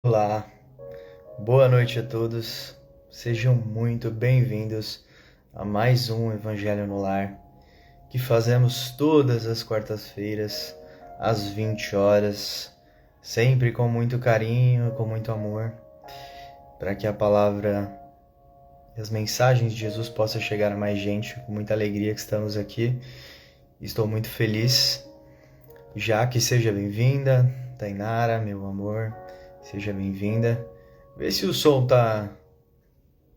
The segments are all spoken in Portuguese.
Olá, boa noite a todos. Sejam muito bem-vindos a mais um Evangelho no Lar, que fazemos todas as quartas-feiras, às 20 horas, sempre com muito carinho, com muito amor, para que a palavra e as mensagens de Jesus possam chegar a mais gente. Com muita alegria que estamos aqui. Estou muito feliz. Jaque, seja bem-vinda. Tainara, meu amor, seja bem-vinda. Vê se o som tá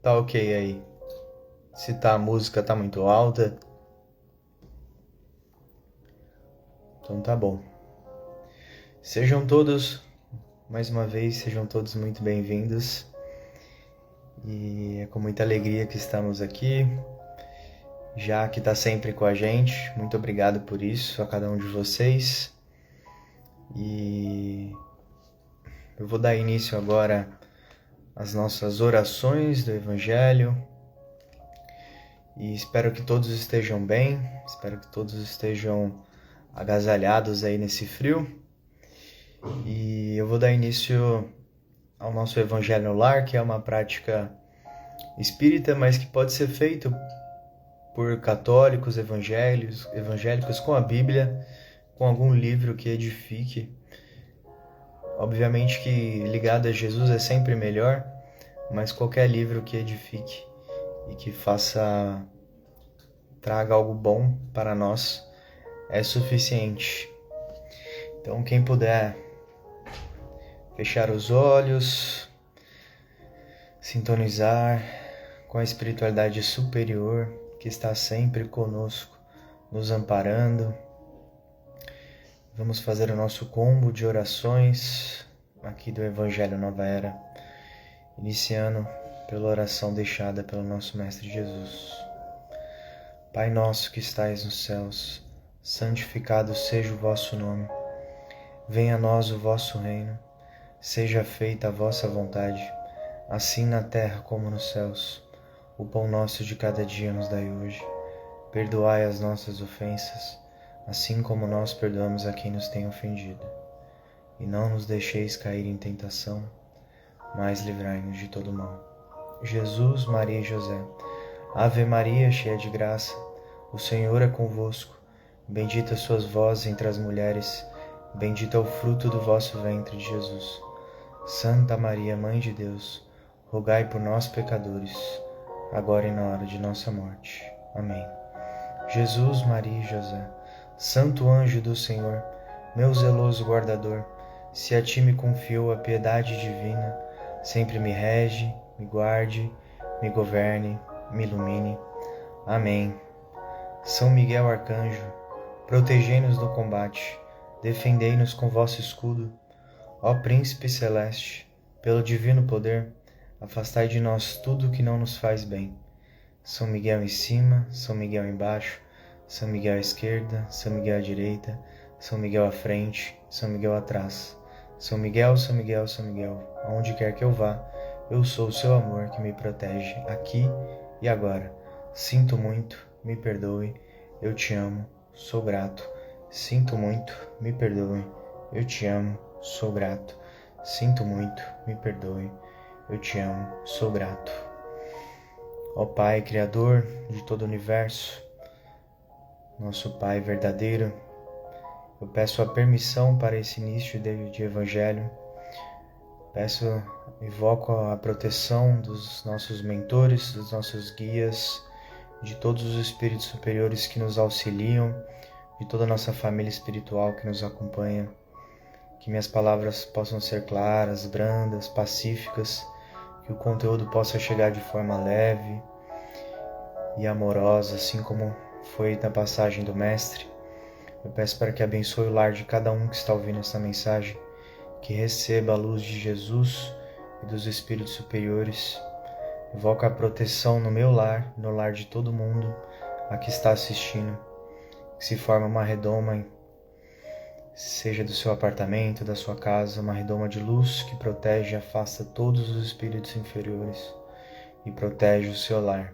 ok aí. Se a música tá muito alta. Então tá bom. Sejam todos, mais uma vez, sejam todos muito bem-vindos. E é com muita alegria que estamos aqui. Jaque tá sempre com a gente. Muito obrigado por isso, a cada um de vocês. E eu vou dar início agora às nossas orações do Evangelho. E espero que todos estejam bem, espero que todos estejam agasalhados aí nesse frio. E eu vou dar início ao nosso Evangelho no Lar, que é uma prática espírita, mas que pode ser feito por católicos, evangélicos com a Bíblia, com algum livro que edifique. Obviamente que ligado a Jesus é sempre melhor, mas qualquer livro que edifique e que traga algo bom para nós é suficiente. Então, quem puder fechar os olhos, sintonizar com a espiritualidade superior que está sempre conosco, nos amparando. Vamos fazer o nosso combo de orações aqui do Evangelho Nova Era, iniciando pela oração deixada pelo nosso Mestre Jesus. Pai nosso que estais nos céus, santificado seja o vosso nome. Venha a nós o vosso reino. Seja feita a vossa vontade, assim na terra como nos céus. O pão nosso de cada dia nos dai hoje. Perdoai as nossas ofensas, assim como nós perdoamos a quem nos tem ofendido. E não nos deixeis cair em tentação, mas livrai-nos de todo mal. Jesus, Maria e José. Ave Maria, cheia de graça, o Senhor é convosco. Bendita sois vós entre as mulheres, bendito é o fruto do vosso ventre, Jesus. Santa Maria, Mãe de Deus, rogai por nós, pecadores, agora e na hora de nossa morte. Amém. Jesus, Maria e José, Santo anjo do Senhor, meu zeloso guardador, se a ti me confiou a piedade divina, sempre me rege, me guarde, me governe, me ilumine. Amém. São Miguel Arcanjo, protegei-nos no combate, defendei-nos com vosso escudo. Ó Príncipe Celeste, pelo divino poder, afastai de nós tudo o que não nos faz bem. São Miguel em cima, São Miguel embaixo, São Miguel à esquerda, São Miguel à direita, São Miguel à frente, São Miguel atrás. São Miguel, São Miguel, São Miguel, aonde quer que eu vá, eu sou o seu amor que me protege aqui e agora. Sinto muito, me perdoe, eu te amo, sou grato. Sinto muito, me perdoe, eu te amo, sou grato. Sinto muito, me perdoe, eu te amo, sou grato. Ó Pai, Criador de todo o universo, nosso Pai verdadeiro, eu peço a permissão para esse início de Evangelho. Invoco a proteção dos nossos mentores, dos nossos guias, de todos os espíritos superiores que nos auxiliam, de toda a nossa família espiritual que nos acompanha. Que minhas palavras possam ser claras, brandas, pacíficas, que o conteúdo possa chegar de forma leve e amorosa, assim como foi na passagem do Mestre. Eu peço para que abençoe o lar de cada um que está ouvindo essa mensagem, que receba a luz de Jesus e dos espíritos superiores. Invoco a proteção no meu lar, no lar de todo mundo a que está assistindo, que se forma uma redoma, seja do seu apartamento, da sua casa, uma redoma de luz que protege e afasta todos os espíritos inferiores e protege o seu lar.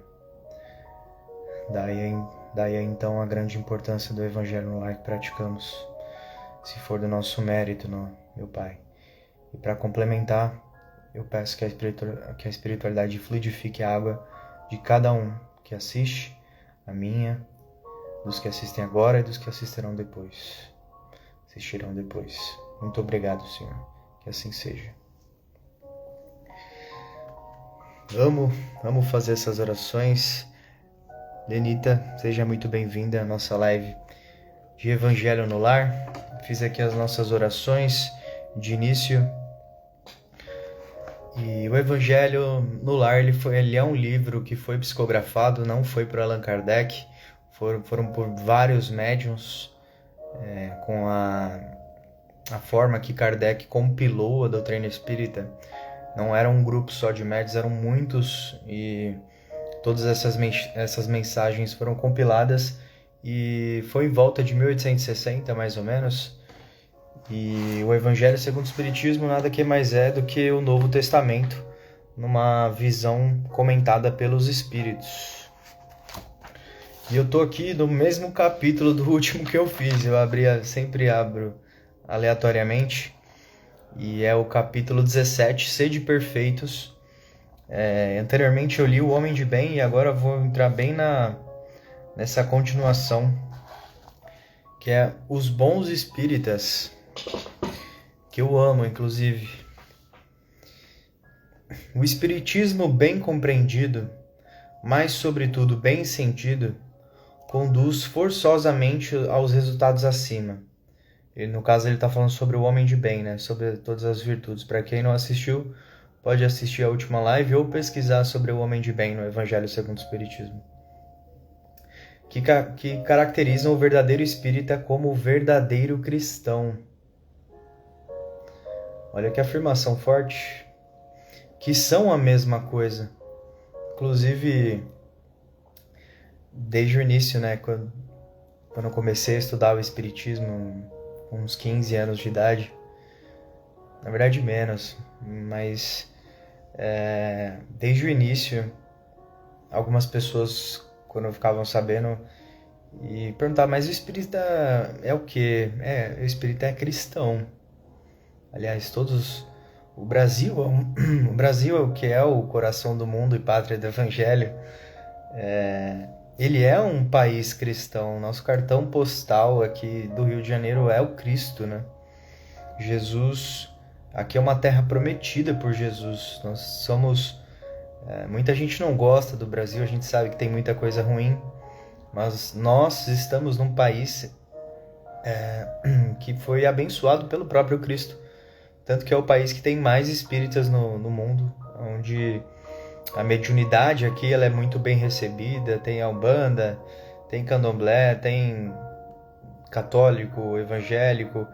Daí então a grande importância do Evangelho no lar que praticamos, se for do nosso mérito, meu Pai. E para complementar, eu peço que a espiritualidade fluidifique a água de cada um que assiste, a minha, dos que assistem agora e dos que assistirão depois. Muito obrigado, Senhor. Que assim seja. Vamos fazer essas orações. Lenita, seja muito bem-vinda à nossa live de Evangelho no Lar. Fiz aqui as nossas orações de início. E o Evangelho no Lar, ele é um livro que foi psicografado, não foi por Allan Kardec, foram por vários médiuns, com a forma que Kardec compilou a doutrina espírita. Não era um grupo só de médiuns, eram muitos, e todas essas mensagens foram compiladas, e foi em volta de 1860, mais ou menos. E o Evangelho segundo o Espiritismo nada que mais é do que o Novo Testamento, numa visão comentada pelos Espíritos. E eu tô aqui no mesmo capítulo do último que eu fiz, sempre abro aleatoriamente, e é o capítulo 17, Sede Perfeitos. Anteriormente eu li O Homem de Bem, e agora eu vou entrar bem nessa continuação, que é Os Bons Espíritas, que eu amo, inclusive. O Espiritismo bem compreendido, mas sobretudo bem sentido, conduz forçosamente aos resultados acima. No caso ele está falando sobre o homem de bem, né? Sobre todas as virtudes. Para quem não assistiu, pode assistir a última live ou pesquisar sobre o homem de bem no Evangelho segundo o Espiritismo. Que caracterizam o verdadeiro espírita como o verdadeiro cristão. Olha que afirmação forte. Que são a mesma coisa. Inclusive, desde o início, né? Quando eu comecei a estudar o Espiritismo, com uns 15 anos de idade. Na verdade, menos. Mas, desde o início, algumas pessoas, quando ficavam sabendo, e perguntavam, mas o espírita é o quê? O espírita é cristão. Aliás, o Brasil é o que é o coração do mundo e pátria do Evangelho. Ele é um país cristão. Nosso cartão postal aqui do Rio de Janeiro é o Cristo, né? Jesus, aqui é uma terra prometida por Jesus. Nós somos... muita gente não gosta do Brasil, a gente sabe que tem muita coisa ruim, mas nós estamos num país que foi abençoado pelo próprio Cristo. Tanto que é o país que tem mais espíritas no mundo, onde a mediunidade aqui ela é muito bem recebida. Tem a Umbanda, tem Candomblé, tem católico, evangélico,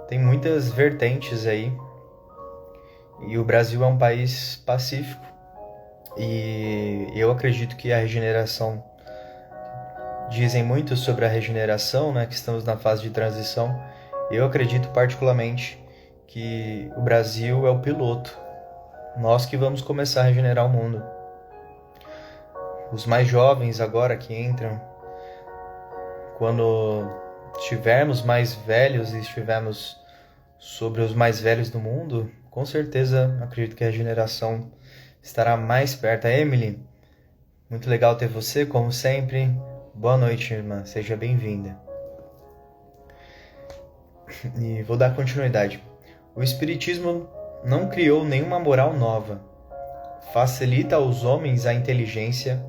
tem muitas vertentes aí. E o Brasil é um país pacífico. E eu acredito que a regeneração... Dizem muito sobre a regeneração, né, que estamos na fase de transição. Eu acredito particularmente que o Brasil é o piloto. Nós que vamos começar a regenerar o mundo. Os mais jovens agora que entram, quando estivermos mais velhos e estivermos sobre os mais velhos do mundo, com certeza acredito que a regeneração estará mais perto. Emily, muito legal ter você, como sempre. Boa noite, irmã. Seja bem-vinda. E vou dar continuidade. O Espiritismo não criou nenhuma moral nova. Facilita aos homens a inteligência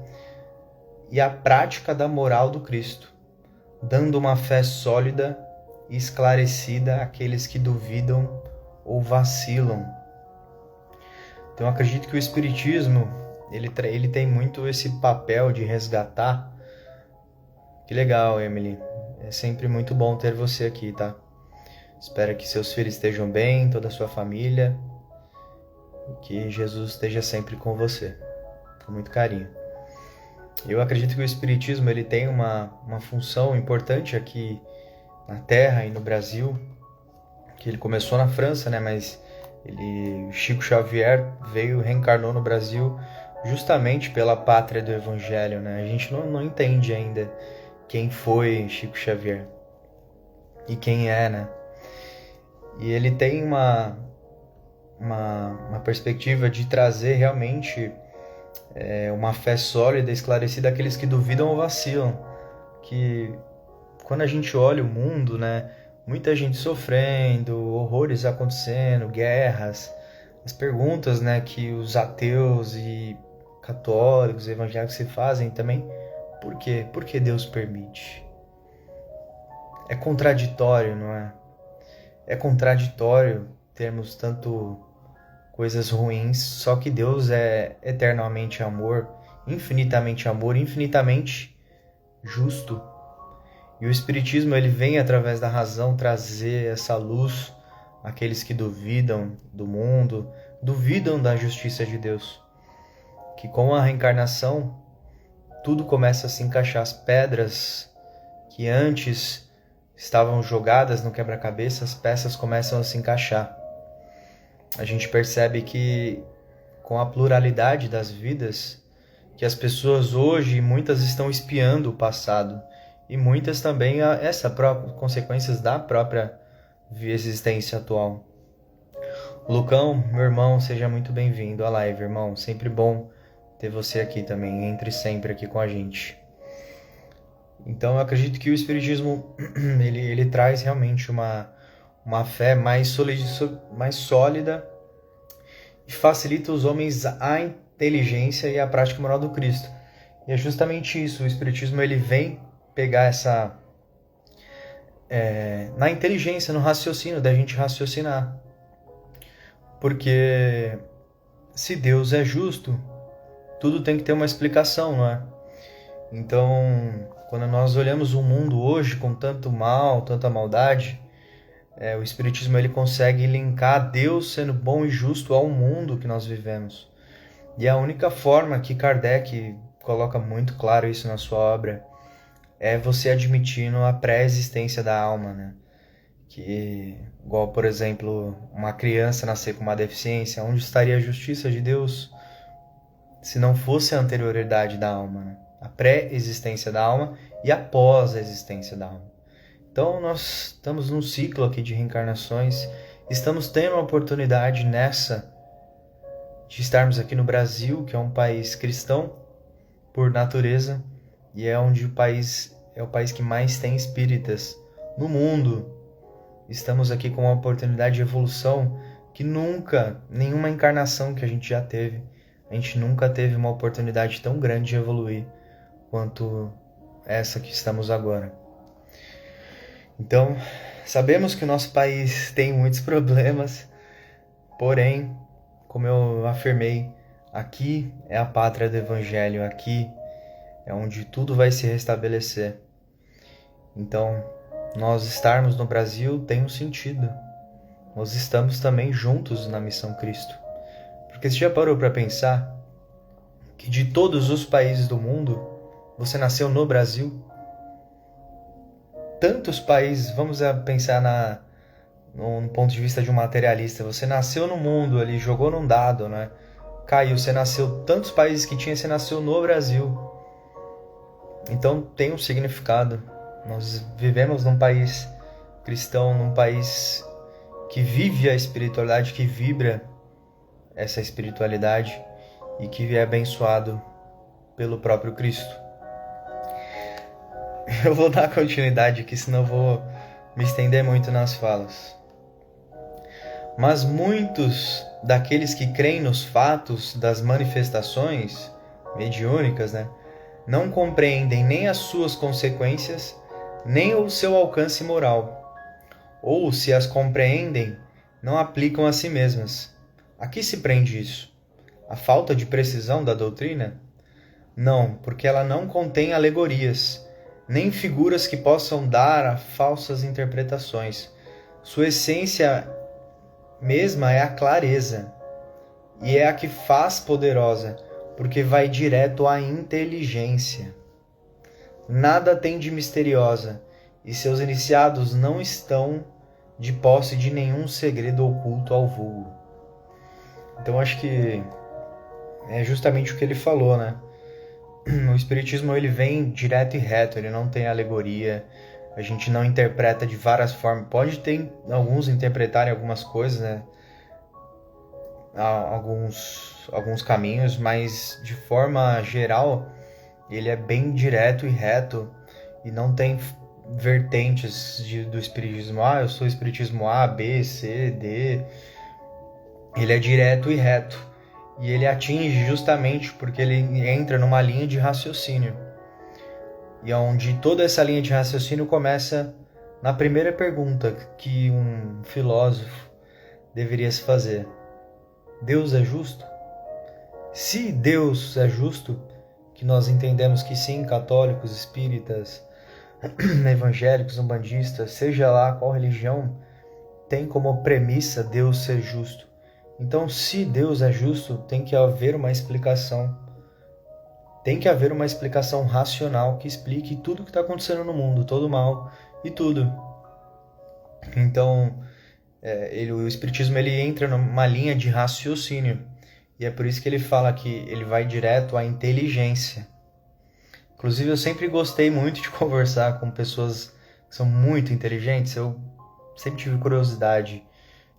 e a prática da moral do Cristo, dando uma fé sólida e esclarecida àqueles que duvidam ou vacilam. Então, eu acredito que o Espiritismo ele tem muito esse papel de resgatar. Que legal, Emily. É sempre muito bom ter você aqui, tá? Espero que seus filhos estejam bem, toda a sua família. E que Jesus esteja sempre com você. Com muito carinho. Eu acredito que o Espiritismo ele tem uma função importante aqui na Terra e no Brasil. Que ele começou na França, né? Mas Chico Xavier reencarnou no Brasil justamente pela pátria do Evangelho, né? A gente não entende ainda quem foi Chico Xavier e quem é, né? E ele tem uma perspectiva de trazer realmente uma fé sólida, esclarecida àqueles que duvidam ou vacilam. Que quando a gente olha o mundo, né, muita gente sofrendo, horrores acontecendo, guerras, as perguntas, né, que os ateus e católicos, evangélicos se fazem também, por quê? Por que Deus permite? É contraditório, não é? É contraditório termos tanto coisas ruins, só que Deus é eternamente amor, infinitamente justo. E o Espiritismo ele vem através da razão trazer essa luz àqueles que duvidam do mundo, duvidam da justiça de Deus. Que com a reencarnação tudo começa a se encaixar, as pedras que antes estavam jogadas no quebra-cabeça, as peças começam a se encaixar. A gente percebe que com a pluralidade das vidas, que as pessoas hoje, muitas estão espiando o passado, e muitas também consequências da própria existência atual. Lucão, meu irmão, seja muito bem-vindo à live, irmão. Sempre bom ter você aqui também. Entre sempre aqui com a gente. Então, eu acredito que o Espiritismo ele traz realmente uma fé mais sólida e facilita os homens a inteligência e a prática moral do Cristo. E é justamente isso. O Espiritismo ele vem pegar essa na inteligência, no raciocínio, da gente raciocinar. Porque se Deus é justo, tudo tem que ter uma explicação, não é? Então, quando nós olhamos o mundo hoje com tanto mal, tanta maldade, o Espiritismo ele consegue linkar Deus sendo bom e justo ao mundo que nós vivemos. E a única forma que Kardec coloca muito claro isso na sua obra é você admitindo a pré-existência da alma, né? Que, igual, por exemplo, uma criança nascer com uma deficiência, onde estaria a justiça de Deus se não fosse a anterioridade da alma, né? A pré-existência da alma e a pós-existência da alma. Então, nós estamos num ciclo aqui de reencarnações, estamos tendo a oportunidade de estarmos aqui no Brasil, que é um país cristão por natureza, e é onde é o país que mais tem espíritas no mundo. Estamos aqui com uma oportunidade de evolução que nunca, nenhuma encarnação que a gente já teve, a gente nunca teve uma oportunidade tão grande de evoluir quanto essa que estamos agora. Então, sabemos que o nosso país tem muitos problemas, porém, como eu afirmei, aqui é a pátria do Evangelho, aqui é onde tudo vai se restabelecer. Então, nós estarmos no Brasil tem um sentido. Nós estamos também juntos na Missão Cristo. Porque você já parou para pensar que de todos os países do mundo, você nasceu no Brasil? Tantos países, vamos pensar no ponto de vista de um materialista, você nasceu no mundo ali, jogou num dado, né? Caiu, você nasceu, tantos países que tinha, você nasceu no Brasil. Então tem um significado. Nós vivemos num país cristão, num país que vive a espiritualidade, que vibra essa espiritualidade e que é abençoado pelo próprio Cristo. Eu vou dar continuidade aqui, senão eu vou me estender muito nas falas. Mas muitos daqueles que creem nos fatos das manifestações mediúnicas, né, não compreendem nem as suas consequências, nem o seu alcance moral. Ou, se as compreendem, não aplicam a si mesmas. A que se prende isso? A falta de precisão da doutrina? Não, porque ela não contém alegorias, nem figuras que possam dar a falsas interpretações. Sua essência mesma é a clareza, e é a que faz poderosa, porque vai direto à inteligência. Nada tem de misteriosa, e seus iniciados não estão de posse de nenhum segredo oculto ao vulgo. Então acho que é justamente o que ele falou, né? O Espiritismo ele vem direto e reto, ele não tem alegoria, a gente não interpreta de várias formas. Pode ter alguns interpretarem algumas coisas, né? alguns caminhos, mas de forma geral ele é bem direto e reto e não tem vertentes do espiritismo. Eu sou espiritismo A, B, C, D. Ele é direto e reto e ele atinge justamente porque ele entra numa linha de raciocínio e onde toda essa linha de raciocínio começa na primeira pergunta que um filósofo deveria se fazer: Deus é justo? Se Deus é justo, que nós entendemos que sim, católicos, espíritas, evangélicos, umbandistas, seja lá qual religião, tem como premissa Deus ser justo. Então, se Deus é justo, tem que haver uma explicação. Tem que haver uma explicação racional que explique tudo o que está acontecendo no mundo, todo o mal e tudo. Então, o espiritismo ele entra numa linha de raciocínio. E é por isso que ele fala que ele vai direto à inteligência. Inclusive, eu sempre gostei muito de conversar com pessoas que são muito inteligentes. Eu sempre tive curiosidade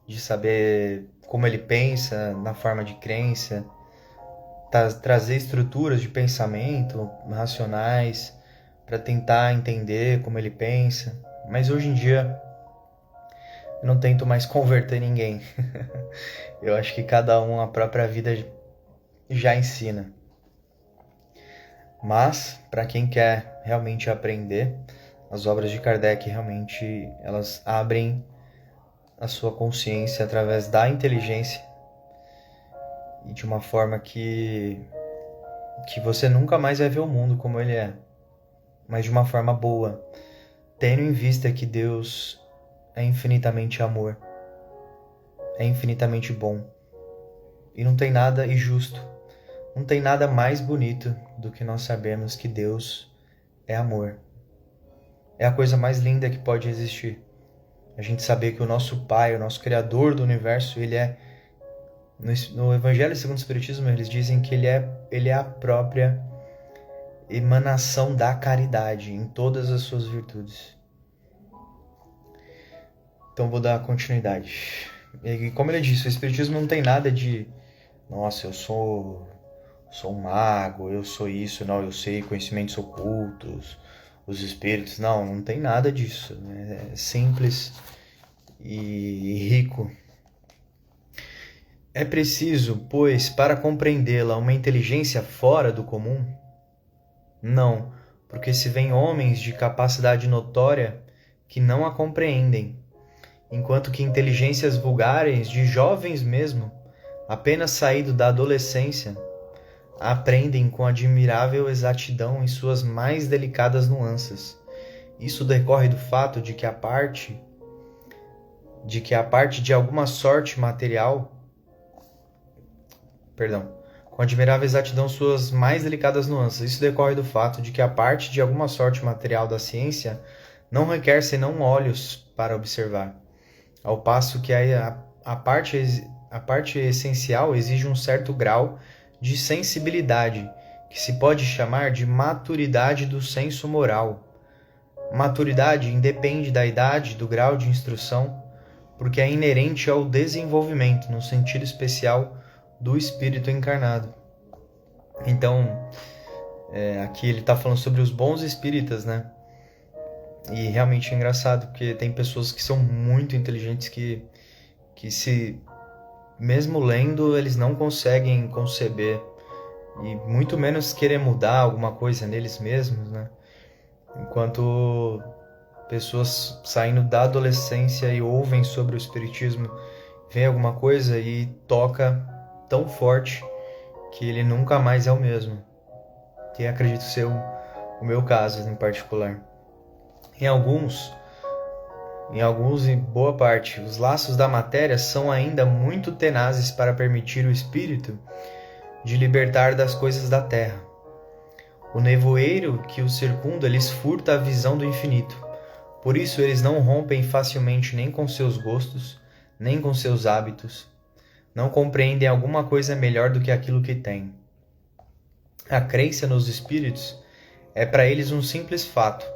de saber como ele pensa, na forma de crença, trazer estruturas de pensamento racionais para tentar entender como ele pensa. Mas hoje em dia eu não tento mais converter ninguém. Eu acho que cada um a própria vida já ensina. Mas, para quem quer realmente aprender, as obras de Kardec realmente elas abrem a sua consciência através da inteligência e de uma forma que você nunca mais vai ver o mundo como ele é, mas de uma forma boa, tendo em vista que Deus é infinitamente amor, é infinitamente bom e não tem nada injusto, não tem nada mais bonito do que nós sabemos que Deus é amor. É a coisa mais linda que pode existir. A gente saber que o nosso Pai, o nosso Criador do Universo, ele é... No Evangelho segundo o Espiritismo, eles dizem que ele é a própria emanação da caridade em todas as suas virtudes. Então vou dar continuidade. E como ele disse, o Espiritismo não tem nada de... Nossa, eu sou um mago, eu sou isso, não, eu sei conhecimentos ocultos, os espíritos. Não tem nada disso. É simples e rico. É preciso, pois, para compreendê-la, uma inteligência fora do comum? Não, porque se vêem homens de capacidade notória que não a compreendem, enquanto que inteligências vulgares, de jovens mesmo, apenas saído da adolescência, aprendem com admirável exatidão em suas mais delicadas nuances. Isso decorre do fato de que a parte de alguma sorte material, com admirável exatidão suas mais delicadas nuances. Isso decorre do fato de que a parte de alguma sorte material da ciência não requer senão olhos para observar, ao passo que a parte essencial exige um certo grau de sensibilidade, que se pode chamar de maturidade do senso moral. Maturidade independe da idade, do grau de instrução, porque é inerente ao desenvolvimento, no sentido especial, do espírito encarnado. Então, aqui ele está falando sobre os bons espíritas, né? E realmente é engraçado, porque tem pessoas que são muito inteligentes que se, mesmo lendo, eles não conseguem conceber e muito menos querer mudar alguma coisa neles mesmos, né? Enquanto pessoas saindo da adolescência e ouvem sobre o espiritismo, vem alguma coisa e toca tão forte que ele nunca mais é o mesmo. Que acredito ser o meu caso em particular. Em alguns e boa parte, os laços da matéria são ainda muito tenazes para permitir o espírito de libertar das coisas da terra. O nevoeiro que os circunda lhes furta a visão do infinito. Por isso eles não rompem facilmente nem com seus gostos, nem com seus hábitos. Não compreendem alguma coisa melhor do que aquilo que têm. A crença nos espíritos é para eles um simples fato,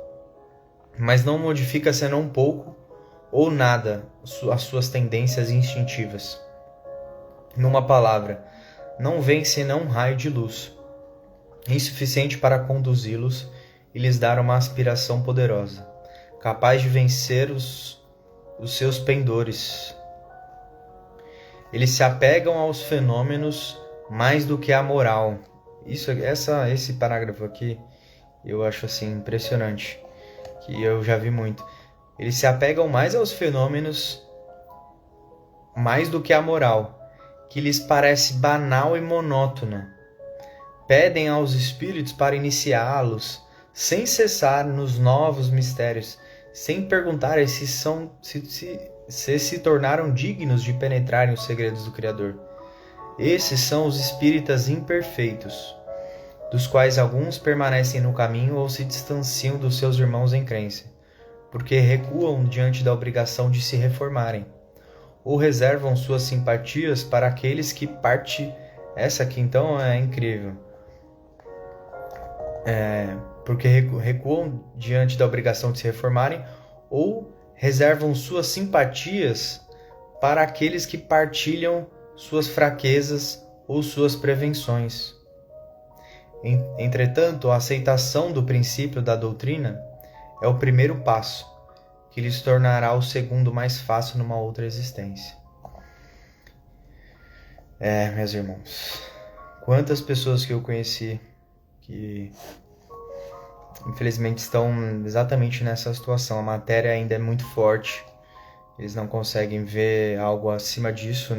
mas não modifica senão um pouco ou nada as suas tendências instintivas. Numa palavra, não vem senão um raio de luz, insuficiente para conduzi-los e lhes dar uma aspiração poderosa, capaz de vencer os seus pendores. Eles se apegam aos fenômenos mais do que à moral. Esse parágrafo aqui eu acho assim impressionante, que eu já vi muito. Eles se apegam mais aos fenômenos mais do que à moral, que lhes parece banal e monótona. Pedem aos espíritos para iniciá-los, sem cessar nos novos mistérios, sem perguntarem se tornaram dignos de penetrarem os segredos do Criador. Esses são os espíritas imperfeitos, dos quais alguns permanecem no caminho ou se distanciam dos seus irmãos em crença, porque recuam diante da obrigação de se reformarem, ou reservam suas simpatias para aqueles que partem. Essa aqui então é incrível. Porque recuam diante da obrigação de se reformarem, ou reservam suas simpatias para aqueles que partilham suas fraquezas ou suas prevenções. Entretanto, a aceitação do princípio da doutrina é o primeiro passo, que lhes tornará o segundo mais fácil numa outra existência. Meus irmãos, quantas pessoas que eu conheci que infelizmente estão exatamente nessa situação. A matéria ainda é muito forte, eles não conseguem ver algo acima disso,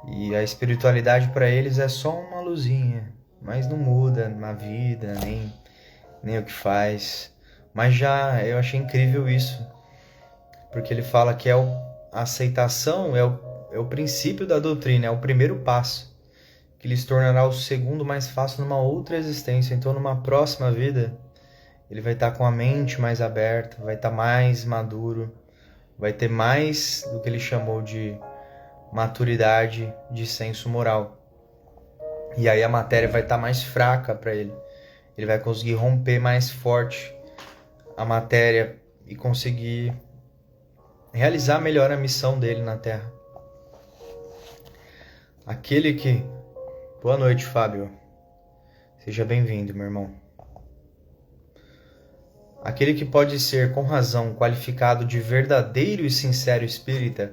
e a espiritualidade para eles é só uma luzinha, mas não muda na vida, nem o que faz. Mas já eu achei incrível isso, porque ele fala que a aceitação é o princípio da doutrina, é o primeiro passo, que lhes tornará o segundo mais fácil numa outra existência. Então, numa próxima vida, ele vai estar com a mente mais aberta, vai estar mais maduro, vai ter mais do que ele chamou de maturidade de senso moral. E aí a matéria vai estar mais fraca para ele. Ele vai conseguir romper mais forte a matéria e conseguir realizar melhor a missão dele na Terra. Aquele que... Boa noite, Fábio. Seja bem-vindo, meu irmão. Aquele que pode ser, com razão, qualificado de verdadeiro e sincero espírita,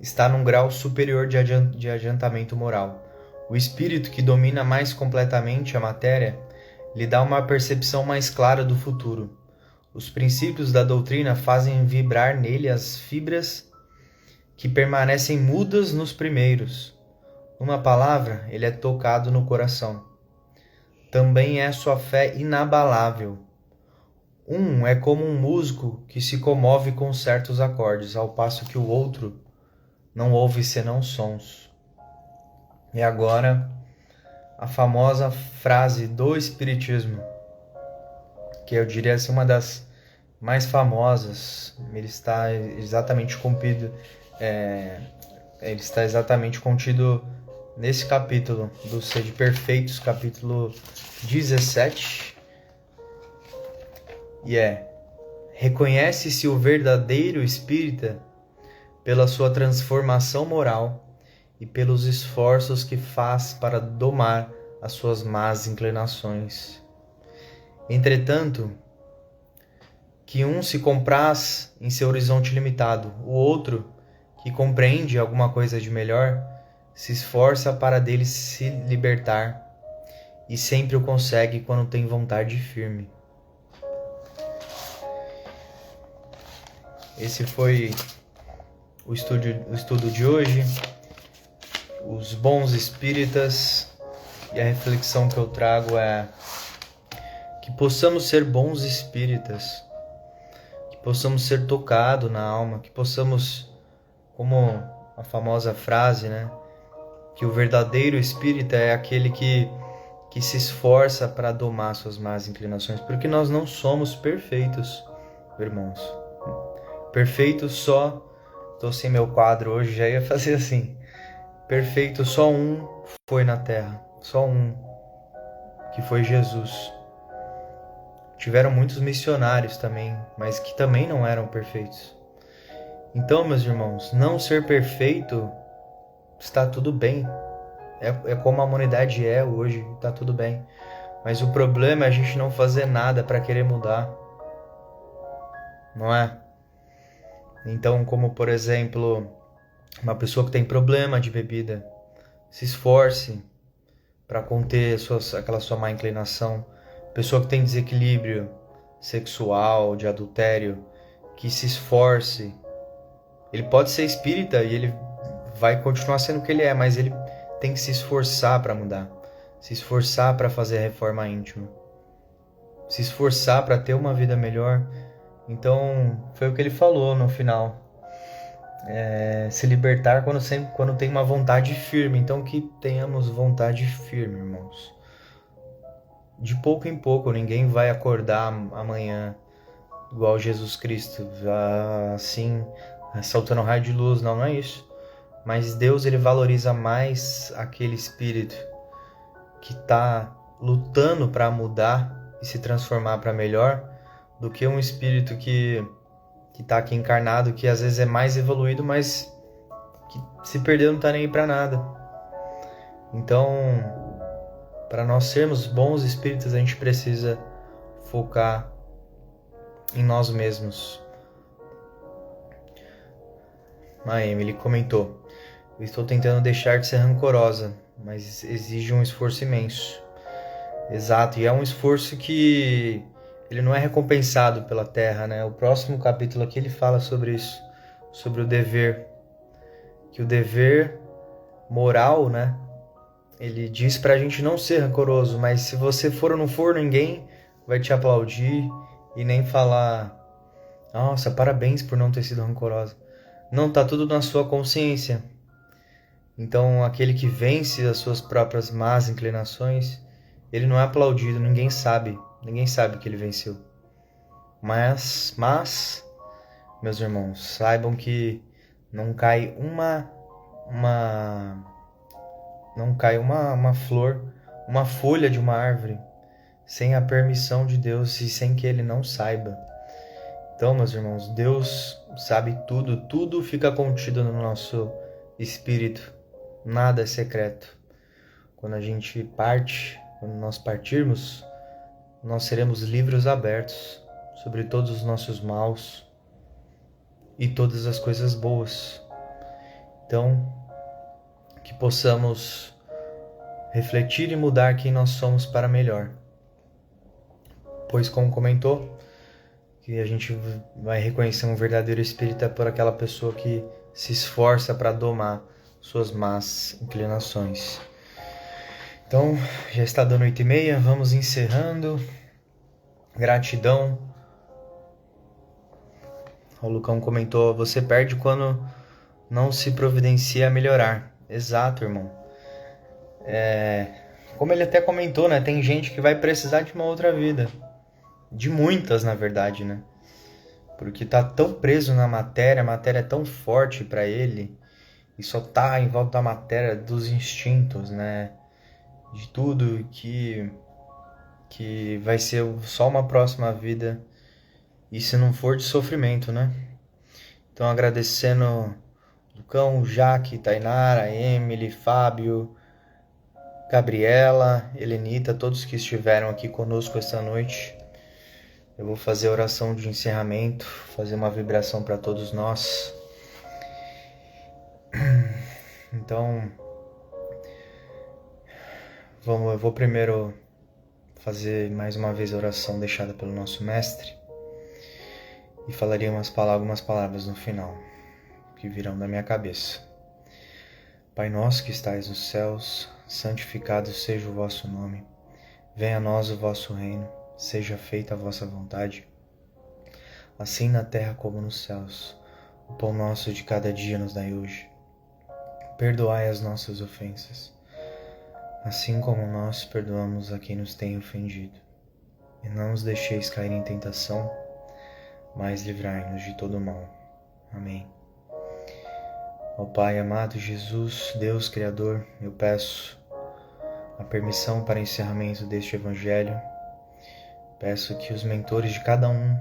está num grau superior de adiantamento moral. O espírito que domina mais completamente a matéria lhe dá uma percepção mais clara do futuro. Os princípios da doutrina fazem vibrar nele as fibras que permanecem mudas nos primeiros. Numa palavra, ele é tocado no coração. Também é sua fé inabalável. Um é como um músico que se comove com certos acordes, ao passo que o outro não ouve senão sons. E agora, a famosa frase do Espiritismo, que eu diria assim uma das mais famosas. Ele está exatamente contido nesse capítulo do Sede Perfeitos, capítulo 17, e reconhece-se o verdadeiro espírita pela sua transformação moral e pelos esforços que faz para domar as suas más inclinações. Entretanto, que um se compraz em seu horizonte limitado, o outro, que compreende alguma coisa de melhor, se esforça para dele se libertar e sempre o consegue quando tem vontade firme. Esse foi o estudo de hoje, os bons espíritas, e a reflexão que eu trago é que possamos ser bons espíritas, que possamos ser tocados na alma, que possamos, como a famosa frase, que o verdadeiro espírita é aquele que se esforça para domar suas más inclinações, porque nós não somos perfeitos, irmãos. Perfeito só... Tô sem meu quadro hoje, já ia fazer assim. Perfeito só um foi na Terra, só um, que foi Jesus. Tiveram muitos missionários também, mas que também não eram perfeitos. Então, meus irmãos, não ser perfeito está tudo bem. É como a humanidade é hoje, está tudo bem. Mas o problema é a gente não fazer nada para querer mudar, não é? Então, como por exemplo, uma pessoa que tem problema de bebida, se esforce para conter aquela sua má inclinação. Pessoa que tem desequilíbrio sexual, de adultério, que se esforce. Ele pode ser espírita e ele vai continuar sendo o que ele é, mas ele tem que se esforçar para mudar, se esforçar para fazer a reforma íntima, se esforçar para ter uma vida melhor. Então, foi o que ele falou no final. Se libertar quando tem uma vontade firme. Então, que tenhamos vontade firme, irmãos. De pouco em pouco, ninguém vai acordar amanhã igual Jesus Cristo, assim, saltando raio de luz. Não é isso. Mas Deus, ele valoriza mais aquele espírito que está lutando para mudar e se transformar para melhor, do que um espírito que está aqui encarnado, que às vezes é mais evoluído, mas que se perdeu não está nem aí para nada. Então, para nós sermos bons espíritos, a gente precisa focar em nós mesmos. A Emily comentou: eu estou tentando deixar de ser rancorosa, mas exige um esforço imenso. Exato, e é um esforço que ele não é recompensado pela Terra, né? O próximo capítulo aqui ele fala sobre isso, sobre o dever. Que o dever moral, né? Ele diz pra gente não ser rancoroso, mas se você for ou não for, ninguém vai te aplaudir e nem falar: nossa, parabéns por não ter sido rancorosa. Não, tá tudo na sua consciência. Então, aquele que vence as suas próprias más inclinações, ele não é aplaudido, ninguém sabe que ele venceu. Mas, meus irmãos, saibam que não cai uma flor, uma folha de uma árvore, sem a permissão de Deus e sem que ele não saiba. Então, meus irmãos, Deus sabe tudo, tudo fica contido no nosso espírito, nada é secreto. Quando a gente parte, quando nós partirmos, nós seremos livros abertos sobre todos os nossos maus e todas as coisas boas. Então, que possamos refletir e mudar quem nós somos para melhor. Pois, como comentou, que a gente vai reconhecer um verdadeiro espírita por aquela pessoa que se esforça para domar suas más inclinações. Então, já está dando 8h30, vamos encerrando. Gratidão. O Lucão comentou: você perde quando não se providencia a melhorar. Exato, irmão. Como ele até comentou, né? Tem gente que vai precisar de uma outra vida. De muitas, na verdade, né? Porque tá tão preso na matéria, a matéria é tão forte para ele, e só tá em volta da matéria, dos instintos, né? De tudo que vai ser só uma próxima vida, e se não for de sofrimento, né? Então, agradecendo Lucão, Jaque, Tainara, Emily, Fábio, Gabriela, Helenita, todos que estiveram aqui conosco esta noite. Eu vou fazer a oração de encerramento, fazer uma vibração para todos nós. Então, eu vou primeiro fazer mais uma vez a oração deixada pelo nosso mestre e falaria algumas palavras no final, que virão da minha cabeça. Pai nosso que estais nos céus, santificado seja o vosso nome. Venha a nós o vosso reino. Seja feita a vossa vontade, assim na terra como nos céus. O pão nosso de cada dia nos dai hoje. Perdoai as nossas ofensas, assim como nós perdoamos a quem nos tem ofendido. E não nos deixeis cair em tentação, mas livrai-nos de todo mal. Amém. Ó Pai amado Jesus, Deus Criador, eu peço a permissão para encerramento deste Evangelho. Peço que os mentores de cada um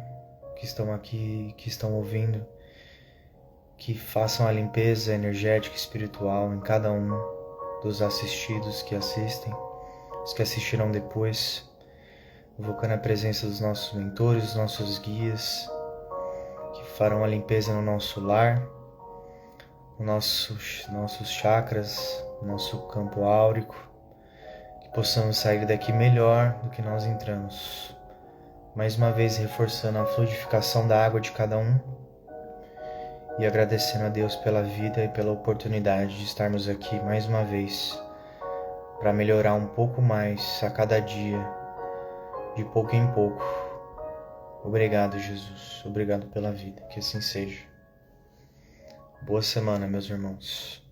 que estão aqui, que estão ouvindo, que façam a limpeza energética e espiritual em cada um dos assistidos que assistem, os que assistirão depois, invocando a presença dos nossos mentores, dos nossos guias, que farão a limpeza no nosso lar, nossos chakras, nosso campo áurico, que possamos sair daqui melhor do que nós entramos. Mais uma vez reforçando a fluidificação da água de cada um e agradecendo a Deus pela vida e pela oportunidade de estarmos aqui mais uma vez para melhorar um pouco mais a cada dia, de pouco em pouco. Obrigado, Jesus. Obrigado pela vida. Que assim seja. Boa semana, meus irmãos.